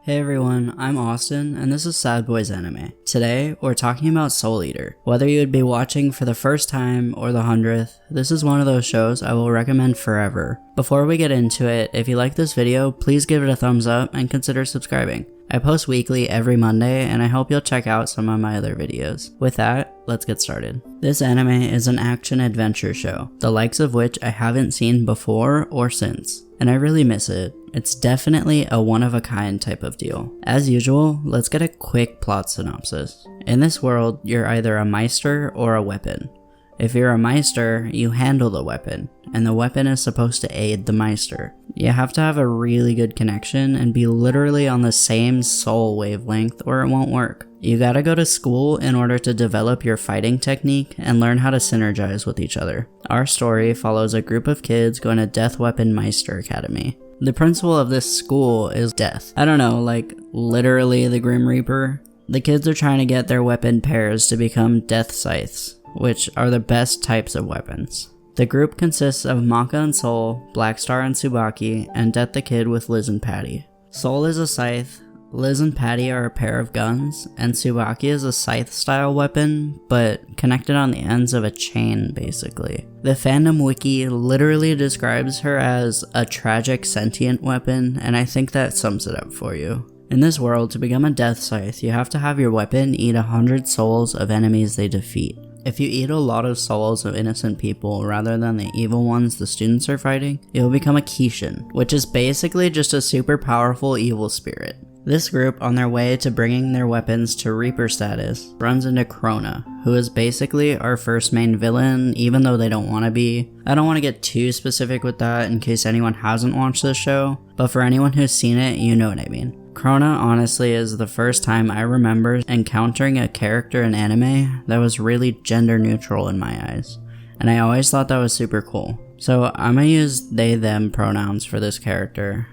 Hey everyone, I'm Austin, and this is Sad Boys Anime. Today, we're talking about Soul Eater. Whether you would be watching for the first time or the 100th, this is one of those shows I will recommend forever. Before we get into it, if you like this video, please give it a thumbs up and consider subscribing. I post weekly every Monday, and I hope you'll check out some of my other videos. With that, let's get started. This anime is an action-adventure show, the likes of which I haven't seen before or since, and I really miss it. It's definitely a one-of-a-kind type of deal. As usual, let's get a quick plot synopsis. In this world, you're either a Meister or a weapon. If you're a Meister, you handle the weapon, and the weapon is supposed to aid the Meister. You have to have a really good connection and be literally on the same soul wavelength or it won't work. You gotta go to school in order to develop your fighting technique and learn how to synergize with each other. Our story follows a group of kids going to Death Weapon Meister Academy. The principal of this school is Death. I don't know, like literally the Grim Reaper. The kids are trying to get their weapon pairs to become Death Scythes, which are the best types of weapons. The group consists of Maka and Soul, Blackstar and Tsubaki, and Death the Kid with Liz and Patty. Soul is a scythe, Liz and Patty are a pair of guns, and Tsubaki is a scythe-style weapon, but connected on the ends of a chain, basically. The fandom wiki literally describes her as a tragic sentient weapon, and I think that sums it up for you. In this world, to become a Death Scythe, you have to have your weapon eat 100 souls of enemies they defeat. If you eat a lot of souls of innocent people rather than the evil ones the students are fighting, you'll become a Kishin, which is basically just a super powerful evil spirit. This group, on their way to bringing their weapons to Reaper status, runs into Krona, who is basically our first main villain, even though they don't want to be. I don't want to get too specific with that in case anyone hasn't watched this show, but for anyone who's seen it, you know what I mean. Krona honestly is the first time I remember encountering a character in anime that was really gender neutral in my eyes, and I always thought that was super cool. So I'm gonna use they them pronouns for this character.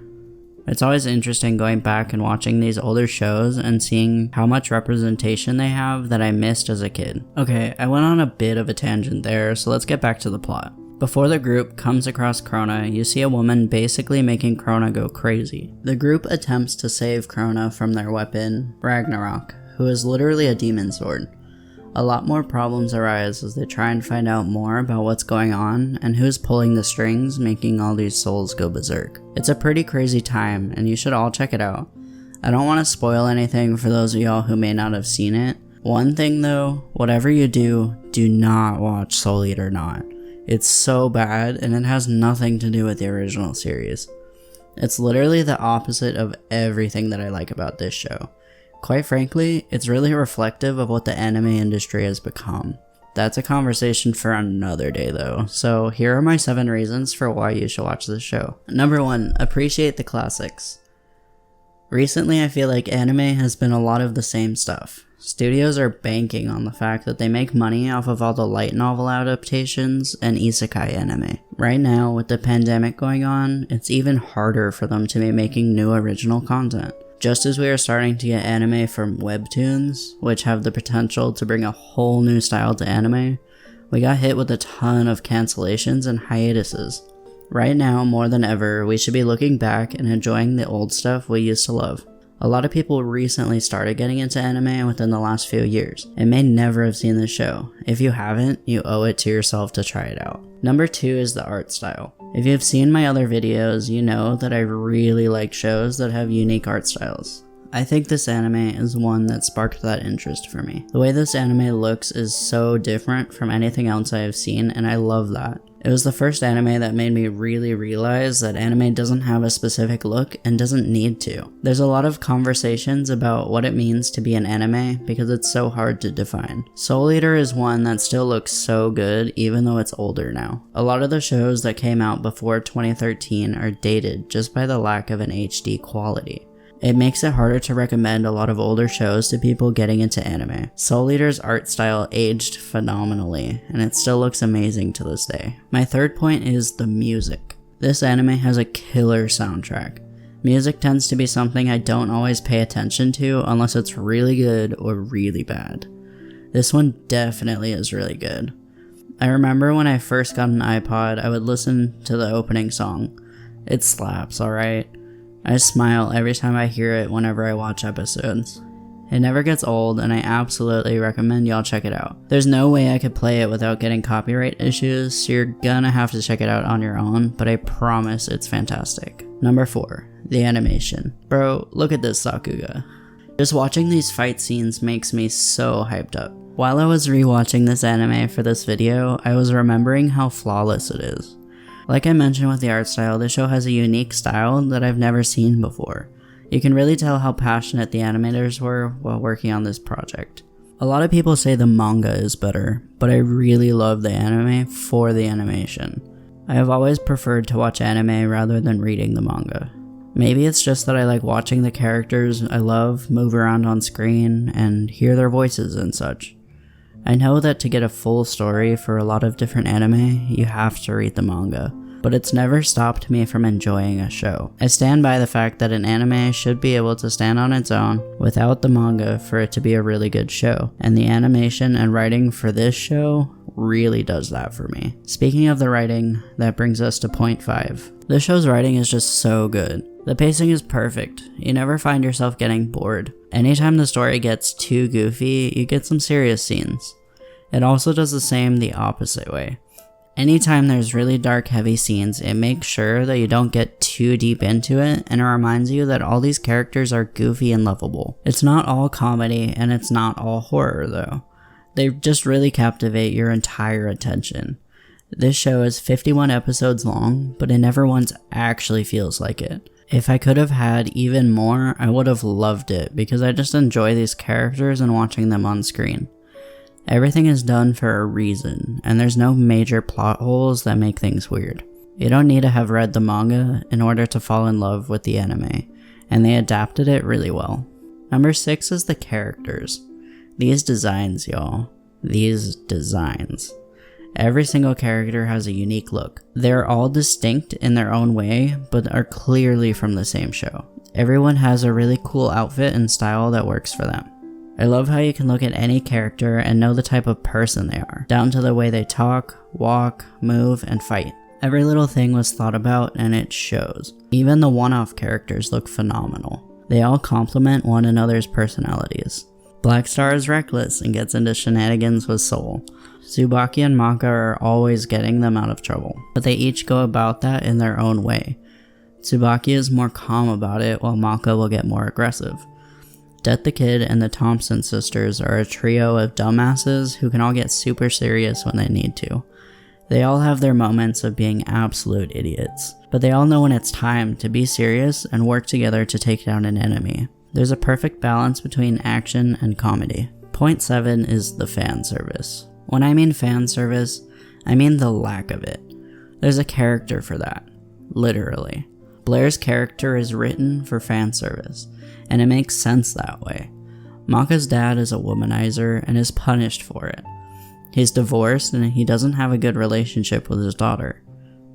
It's always interesting going back and watching these older shows and seeing how much representation they have that I missed as a kid. Okay, I went on a bit of a tangent there, so let's get back to the plot. Before the group comes across Krona, you see a woman basically making Krona go crazy. The group attempts to save Krona from their weapon, Ragnarok, who is literally a demon sword. A lot more problems arise as they try and find out more about what's going on and who's pulling the strings making all these souls go berserk. It's a pretty crazy time, and you should all check it out. I don't want to spoil anything for those of y'all who may not have seen it. One thing though, whatever you do, do not watch Soul Eater Not. It's so bad, and it has nothing to do with the original series. It's literally the opposite of everything that I like about this show. Quite frankly, it's really reflective of what the anime industry has become. That's a conversation for another day though, so here are my 7 reasons for why you should watch this show. Number 1, appreciate the classics. Recently I feel like anime has been a lot of the same stuff. Studios are banking on the fact that they make money off of all the light novel adaptations and isekai anime. Right now, with the pandemic going on, it's even harder for them to be making new original content. Just as we are starting to get anime from webtoons, which have the potential to bring a whole new style to anime, we got hit with a ton of cancellations and hiatuses. Right now, more than ever, we should be looking back and enjoying the old stuff we used to love. A lot of people recently started getting into anime within the last few years, and may never have seen this show. If you haven't, you owe it to yourself to try it out. Number 2 is the art style. If you've seen my other videos, you know that I really like shows that have unique art styles. I think this anime is one that sparked that interest for me. The way this anime looks is so different from anything else I have seen, and I love that. It was the first anime that made me really realize that anime doesn't have a specific look and doesn't need to. There's a lot of conversations about what it means to be an anime because it's so hard to define. Soul Eater is one that still looks so good even though it's older now. A lot of the shows that came out before 2013 are dated just by the lack of an HD quality. It makes it harder to recommend a lot of older shows to people getting into anime. Soul Eater's art style aged phenomenally, and it still looks amazing to this day. My 3rd point is the music. This anime has a killer soundtrack. Music tends to be something I don't always pay attention to unless it's really good or really bad. This one definitely is really good. I remember when I first got an iPod, I would listen to the opening song. It slaps, alright? I smile every time I hear it whenever I watch episodes. It never gets old, and I absolutely recommend y'all check it out. There's no way I could play it without getting copyright issues, so you're gonna have to check it out on your own, but I promise it's fantastic. Number 4. The animation. Bro, look at this Sakuga. Just watching these fight scenes makes me so hyped up. While I was rewatching this anime for this video, I was remembering how flawless it is. Like I mentioned with the art style, this show has a unique style that I've never seen before. You can really tell how passionate the animators were while working on this project. A lot of people say the manga is better, but I really love the anime for the animation. I have always preferred to watch anime rather than reading the manga. Maybe it's just that I like watching the characters I love move around on screen and hear their voices and such. I know that to get a full story for a lot of different anime, you have to read the manga, but it's never stopped me from enjoying a show. I stand by the fact that an anime should be able to stand on its own without the manga for it to be a really good show, and the animation and writing for this show really does that for me. Speaking of the writing, that brings us to point 5. This show's writing is just so good. The pacing is perfect. You never find yourself getting bored. Anytime the story gets too goofy, you get some serious scenes. It also does the same the opposite way. Anytime there's really dark, heavy scenes, it makes sure that you don't get too deep into it, and it reminds you that all these characters are goofy and lovable. It's not all comedy, and it's not all horror though. They just really captivate your entire attention. This show is 51 episodes long, but it never once actually feels like it. If I could have had even more, I would have loved it because I just enjoy these characters and watching them on screen. Everything is done for a reason, and there's no major plot holes that make things weird. You don't need to have read the manga in order to fall in love with the anime, and they adapted it really well. Number 6 is the characters. These designs, y'all. These designs. Every single character has a unique look. They're all distinct in their own way, but are clearly from the same show. Everyone has a really cool outfit and style that works for them. I love how you can look at any character and know the type of person they are, down to the way they talk, walk, move, and fight. Every little thing was thought about and it shows. Even the one-off characters look phenomenal. They all complement one another's personalities. Black Star is reckless and gets into shenanigans with Soul. Tsubaki and Maka are always getting them out of trouble, but they each go about that in their own way. Tsubaki is more calm about it, while Maka will get more aggressive. Det the Kid and the Thompson sisters are a trio of dumbasses who can all get super serious when they need to. They all have their moments of being absolute idiots, but they all know when it's time to be serious and work together to take down an enemy. There's a perfect balance between action and comedy. Point 7 is the fan service. When I mean fan service, I mean the lack of it. There's a character for that. Literally. Blair's character is written for fan service, and it makes sense that way. Maka's dad is a womanizer and is punished for it. He's divorced and he doesn't have a good relationship with his daughter.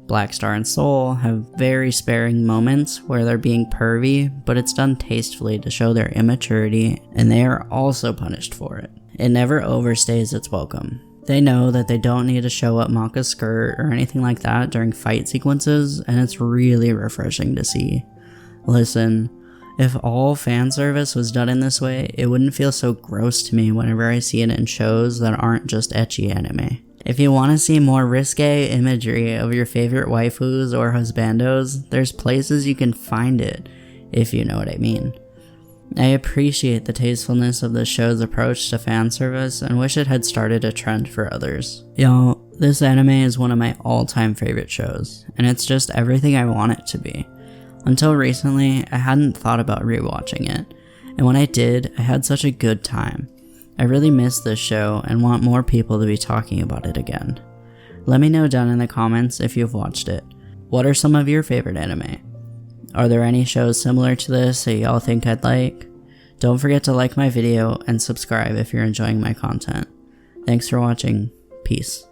Black Star and Soul have very sparing moments where they're being pervy, but it's done tastefully to show their immaturity, and they are also punished for it. It never overstays its welcome. They know that they don't need to show up Maka's skirt or anything like that during fight sequences, and it's really refreshing to see. Listen, if all fan service was done in this way, it wouldn't feel so gross to me whenever I see it in shows that aren't just ecchi anime. If you want to see more risque imagery of your favorite waifus or husbandos, there's places you can find it, if you know what I mean. I appreciate the tastefulness of the show's approach to fan service and wish it had started a trend for others. Y'all, this anime is one of my all-time favorite shows, and it's just everything I want it to be. Until recently, I hadn't thought about rewatching it, and when I did, I had such a good time. I really miss this show and want more people to be talking about it again. Let me know down in the comments if you've watched it. What are some of your favorite anime? Are there any shows similar to this that y'all think I'd like? Don't forget to like my video and subscribe if you're enjoying my content. Thanks for watching. Peace.